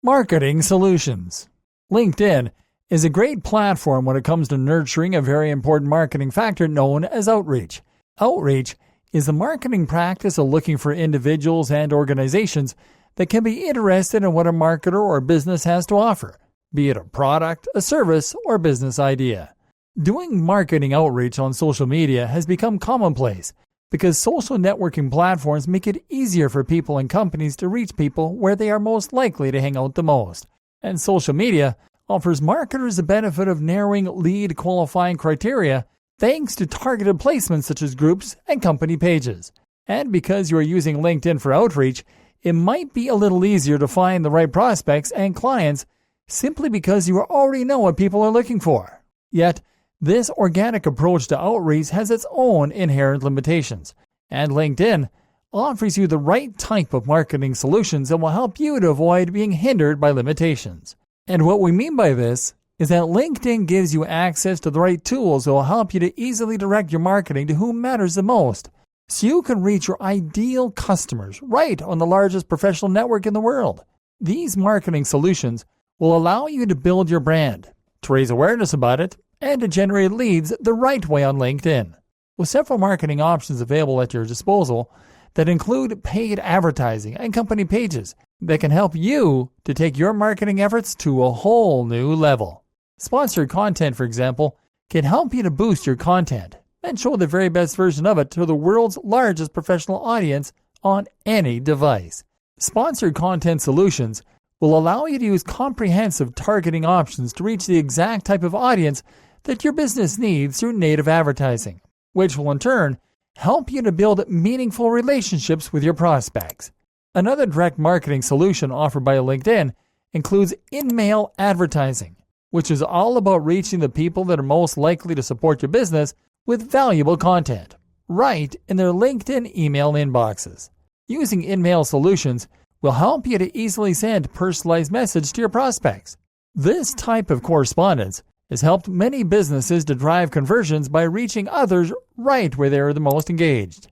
Marketing solutions. LinkedIn is a great platform when it comes to nurturing a very important marketing factor known as outreach. Outreach is the marketing practice of looking for individuals and organizations that can be interested in what a marketer or business has to offer, be it a product, a service, or business idea. Doing marketing outreach on social media has become commonplace because social networking platforms make it easier for people and companies to reach people where they are most likely to hang out the most. And social media offers marketers the benefit of narrowing lead qualifying criteria thanks to targeted placements such as groups and company pages. And because you are using LinkedIn for outreach, it might be a little easier to find the right prospects and clients simply because you already know what people are looking for. Yet, this organic approach to outreach has its own inherent limitations, and LinkedIn offers you the right type of marketing solutions that will help you to avoid being hindered by limitations. And what we mean by this is that LinkedIn gives you access to the right tools that will help you to easily direct your marketing to whom matters the most, so you can reach your ideal customers right on the largest professional network in the world. These marketing solutions will allow you to build your brand, to raise awareness about it, and to generate leads the right way on LinkedIn. With several marketing options available at your disposal that include paid advertising and company pages that can help you to take your marketing efforts to a whole new level. Sponsored content, for example, can help you to boost your content and show the very best version of it to the world's largest professional audience on any device. Sponsored content solutions will allow you to use comprehensive targeting options to reach the exact type of audience that your business needs through native advertising, which will in turn help you to build meaningful relationships with your prospects. Another direct marketing solution offered by LinkedIn includes in-mail advertising, which is all about reaching the people that are most likely to support your business with valuable content, right in their LinkedIn email inboxes. Using in-mail solutions will help you to easily send personalized messages to your prospects. This type of correspondence has helped many businesses to drive conversions by reaching others right where they are the most engaged.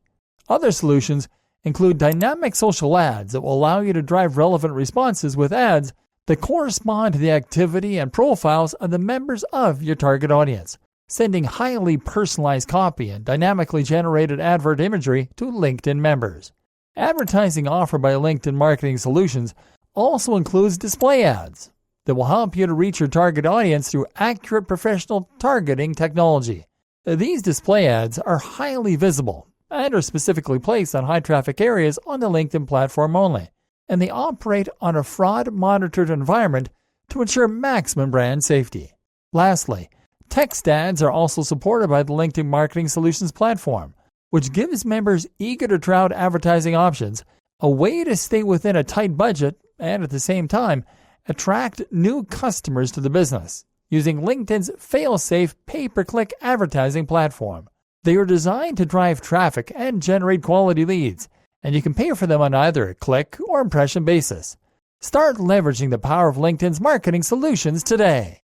Other solutions include dynamic social ads that will allow you to drive relevant responses with ads that correspond to the activity and profiles of the members of your target audience, sending highly personalized copy and dynamically generated advert imagery to LinkedIn members. Advertising offered by LinkedIn Marketing Solutions also includes display ads that will help you to reach your target audience through accurate professional targeting technology. These display ads are highly visible and are specifically placed on high-traffic areas on the LinkedIn platform only, and they operate on a fraud-monitored environment to ensure maximum brand safety. Lastly, text ads are also supported by the LinkedIn Marketing Solutions platform, which gives members eager to try out advertising options a way to stay within a tight budget and at the same time attract new customers to the business using LinkedIn's fail-safe pay-per-click advertising platform. They are designed to drive traffic and generate quality leads, and you can pay for them on either a click or impression basis. Start leveraging the power of LinkedIn's marketing solutions today.